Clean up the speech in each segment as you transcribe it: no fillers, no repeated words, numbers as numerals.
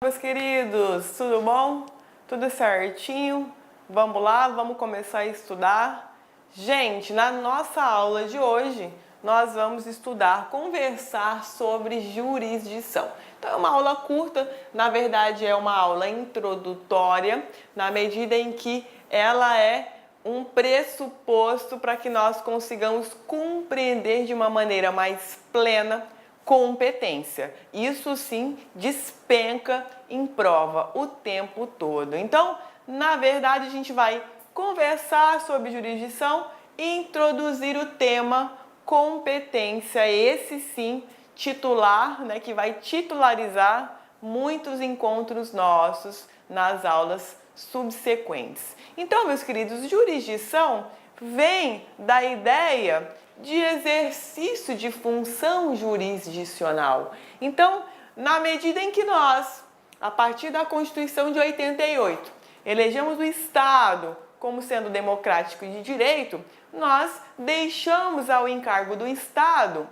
Meus queridos, tudo bom? Tudo certinho? Vamos lá, vamos começar a estudar. Gente, na nossa aula de hoje, nós vamos estudar, conversar sobre jurisdição. Então é uma aula curta, na verdade é uma aula introdutória, na medida em que ela é um pressuposto para que nós consigamos compreender de uma maneira mais plena competência. Isso sim despenca em prova o tempo todo. Então, na verdade, a gente vai conversar sobre jurisdição e introduzir o tema competência, esse sim titular, né, que vai titularizar muitos encontros nossos nas aulas subsequentes. Então, meus queridos, jurisdição vem da ideia de exercício de função jurisdicional. Então, na medida em que nós, a partir da Constituição de 88, elegemos o Estado como sendo democrático e de direito, nós deixamos ao encargo do Estado,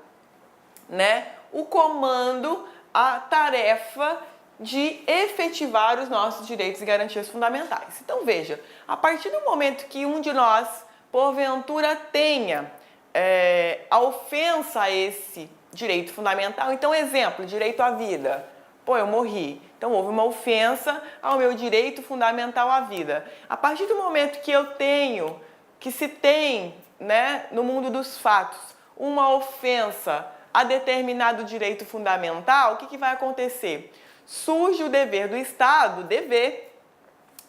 né, o comando, a tarefa de efetivar os nossos direitos e garantias fundamentais. Então, veja, a partir do momento que um de nós, porventura, tenha a ofensa a esse direito fundamental, então, exemplo, direito à vida. Pô, eu morri. Então, houve uma ofensa ao meu direito fundamental à vida. A partir do momento que eu tenho, que se tem, né, no mundo dos fatos, uma ofensa a determinado direito fundamental, o que vai acontecer? Surge o dever do Estado, dever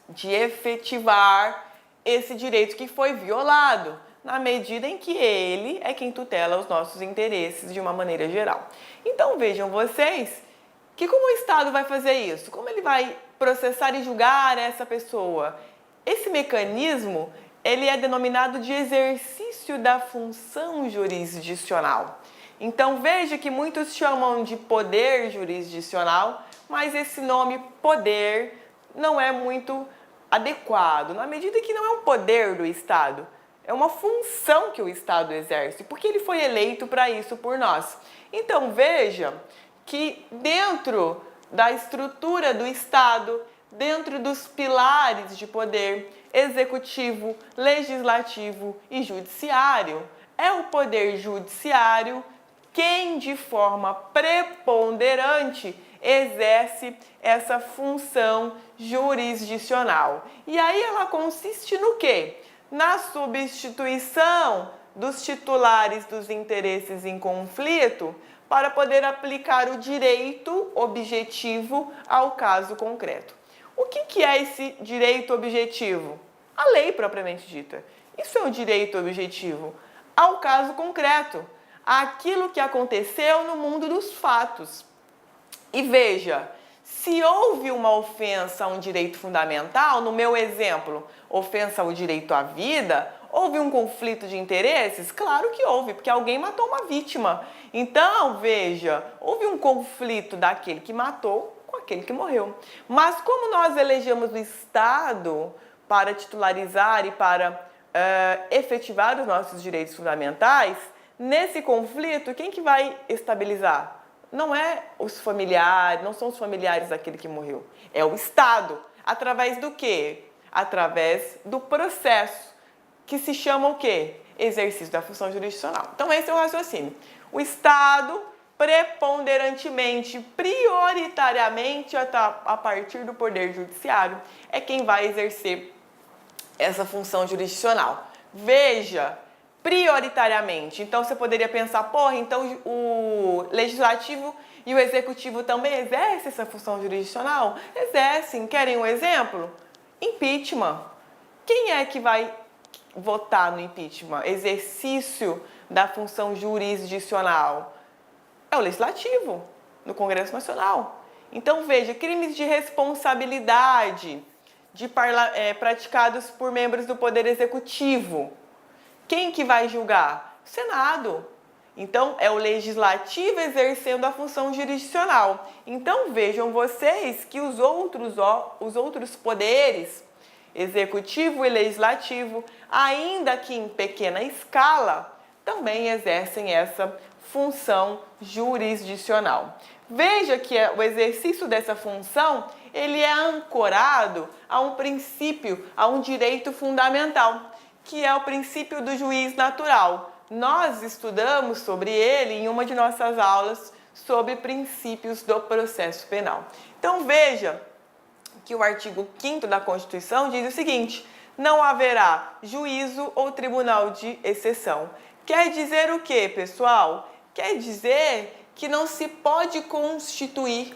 de efetivar esse direito que foi violado, na medida em que ele é quem tutela os nossos interesses de uma maneira geral. Então vejam vocês que como o Estado vai fazer isso? Como ele vai processar e julgar essa pessoa? Esse mecanismo, ele é denominado de exercício da função jurisdicional. Então veja que muitos chamam de poder jurisdicional, mas esse nome poder não é muito adequado, na medida que não é um poder do Estado, é uma função que o Estado exerce, porque ele foi eleito para isso por nós. Então veja que dentro da estrutura do Estado, dentro dos pilares de poder executivo, legislativo e judiciário, é o poder judiciário quem de forma preponderante exerce essa função jurisdicional. E aí ela consiste no quê? Na substituição dos titulares dos interesses em conflito para poder aplicar o direito objetivo ao caso concreto. O que é esse direito objetivo? A lei propriamente dita. Isso é o direito objetivo ao caso concreto, aquilo que aconteceu no mundo dos fatos. E veja, se houve uma ofensa a um direito fundamental, no meu exemplo, ofensa ao direito à vida, houve um conflito de interesses? Claro que houve, porque alguém matou uma vítima. Então, veja, houve um conflito daquele que matou com aquele que morreu. Mas como nós elegemos o Estado para titularizar e para efetivar os nossos direitos fundamentais, nesse conflito, quem que vai estabilizar? Não é os familiares, não são os familiares daquele que morreu. É o Estado. Através do quê? Através do processo, que se chama o quê? Exercício da função jurisdicional. Então, esse é o raciocínio. O Estado, preponderantemente, prioritariamente, a partir do poder judiciário, é quem vai exercer essa função jurisdicional. Veja, prioritariamente. Então, você poderia pensar, porra, então o legislativo e o executivo também exercem essa função jurisdicional? Exercem. Querem um exemplo? Impeachment. Quem é que vai votar no impeachment? Exercício da função jurisdicional. É o legislativo, no Congresso Nacional. Então, veja, crimes de responsabilidade praticados por membros do Poder Executivo. Quem que vai julgar? O Senado. Então, é o legislativo exercendo a função jurisdicional. Então, vejam vocês que os outros poderes, executivo e legislativo, ainda que em pequena escala, também exercem essa função jurisdicional. Veja que o exercício dessa função, ele é ancorado a um princípio, a um direito fundamental, que é o princípio do juiz natural. Nós estudamos sobre ele em uma de nossas aulas sobre princípios do processo penal. Então veja que o artigo 5º da Constituição diz o seguinte: não haverá juízo ou tribunal de exceção. Quer dizer o quê, pessoal? Quer dizer que não se pode constituir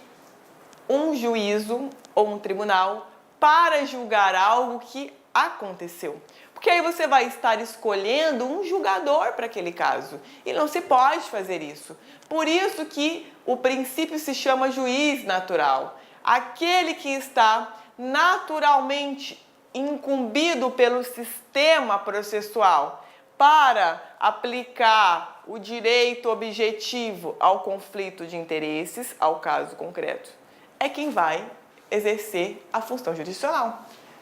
um juízo ou um tribunal para julgar algo que aconteceu. Porque aí você vai estar escolhendo um julgador para aquele caso. E não se pode fazer isso. Por isso que o princípio se chama juiz natural. Aquele que está naturalmente incumbido pelo sistema processual para aplicar o direito objetivo ao conflito de interesses, ao caso concreto, é quem vai exercer a função jurisdicional.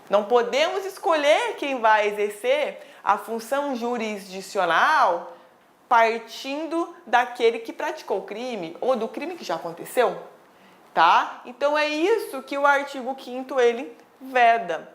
Não podemos escolher quem vai exercer a função jurisdicional partindo daquele que praticou o crime ou do crime que já aconteceu, tá? Então é isso que o artigo 5º ele veda.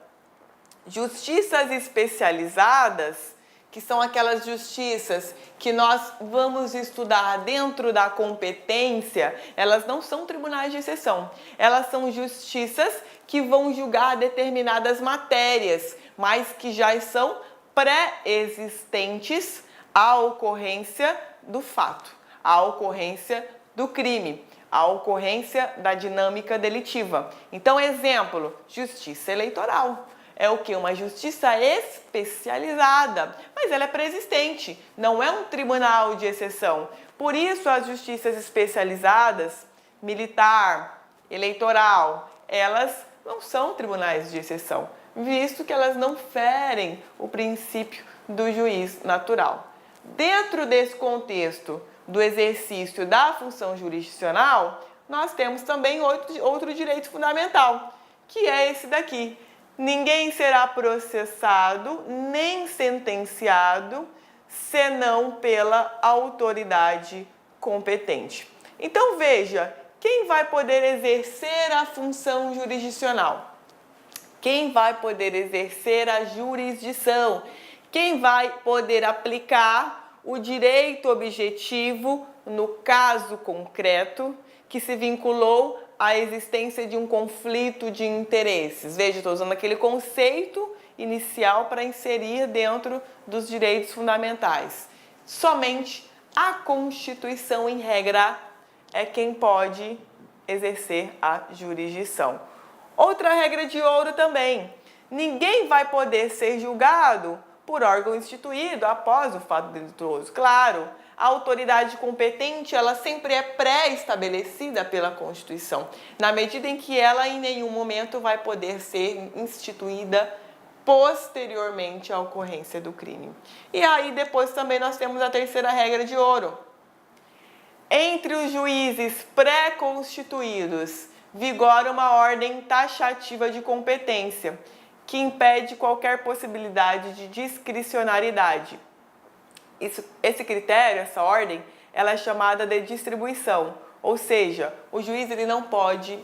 Justiças especializadas, que são aquelas justiças que nós vamos estudar dentro da competência, elas não são tribunais de exceção. Elas são justiças que vão julgar determinadas matérias, mas que já são pré-existentes à ocorrência do fato, à ocorrência do crime, à ocorrência da dinâmica delitiva. Então, exemplo, justiça eleitoral. É o que? Uma justiça especializada, mas ela é pré-existente, não é um tribunal de exceção. Por isso, as justiças especializadas, militar, eleitoral, elas não são tribunais de exceção, visto que elas não ferem o princípio do juiz natural. Dentro desse contexto do exercício da função jurisdicional, nós temos também outro direito fundamental, que é esse daqui. Ninguém será processado nem sentenciado senão pela autoridade competente. Então veja, quem vai poder exercer a função jurisdicional? Quem vai poder exercer a jurisdição? Quem vai poder aplicar o direito objetivo no caso concreto que se vinculou à existência de um conflito de interesses? Veja, estou usando aquele conceito inicial para inserir dentro dos direitos fundamentais. Somente a Constituição, em regra, é quem pode exercer a jurisdição. Outra regra de ouro também: ninguém vai poder ser julgado por órgão instituído após o fato delituoso. Claro, a autoridade competente, ela sempre é pré-estabelecida pela Constituição, na medida em que ela em nenhum momento vai poder ser instituída posteriormente à ocorrência do crime. E aí depois também nós temos a terceira regra de ouro. Entre os juízes pré-constituídos, vigora uma ordem taxativa de competência, que impede qualquer possibilidade de discricionariedade. Esse critério, essa ordem, ela é chamada de distribuição, ou seja, o juiz ele não pode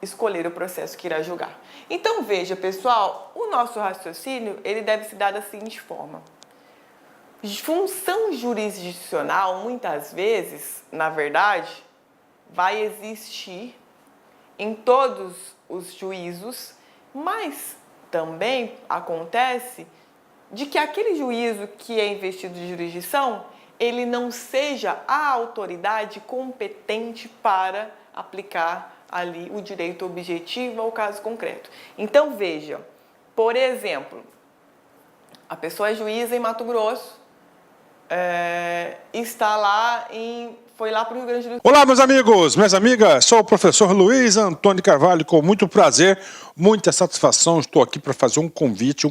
escolher o processo que irá julgar. Então veja, pessoal, o nosso raciocínio ele deve se dar da seguinte forma: função jurisdicional, muitas vezes, na verdade, vai existir em todos os juízos, mas também acontece de que aquele juízo que é investido de jurisdição, ele não seja a autoridade competente para aplicar ali o direito objetivo ao caso concreto. Então veja, por exemplo, a pessoa é juíza em Mato Grosso, foi lá para o Rio Grande do Sul. Olá, meus amigos, minhas amigas, sou o professor Luiz Antônio Carvalho, com muito prazer, muita satisfação, estou aqui para fazer um convite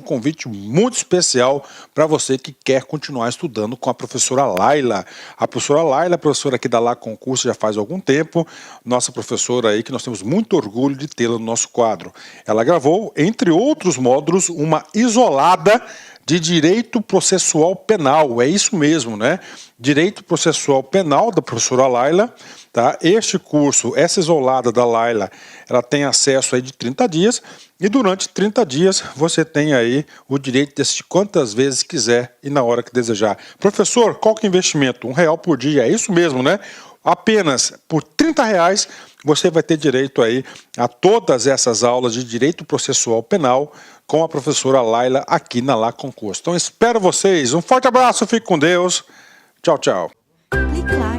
muito especial para você que quer continuar estudando com a professora Laila. A professora Laila, professora aqui da Lá Concurso já faz algum tempo, nossa professora aí que nós temos muito orgulho de tê-la no nosso quadro. Ela gravou, entre outros módulos, uma isolada de direito processual penal, é isso mesmo, né? Direito Processual Penal, da professora Laila. Tá? Este curso, essa isolada da Laila, ela tem acesso aí de 30 dias e durante 30 dias você tem aí o direito de assistir quantas vezes quiser e na hora que desejar. Professor, qual que é o investimento? R$1 por dia, é isso mesmo, né? Apenas por R$30 você vai ter direito aí a todas essas aulas de Direito Processual Penal com a professora Laila aqui na Lá Concurso. Então espero vocês, um forte abraço, fique com Deus, tchau, tchau. Clique lá.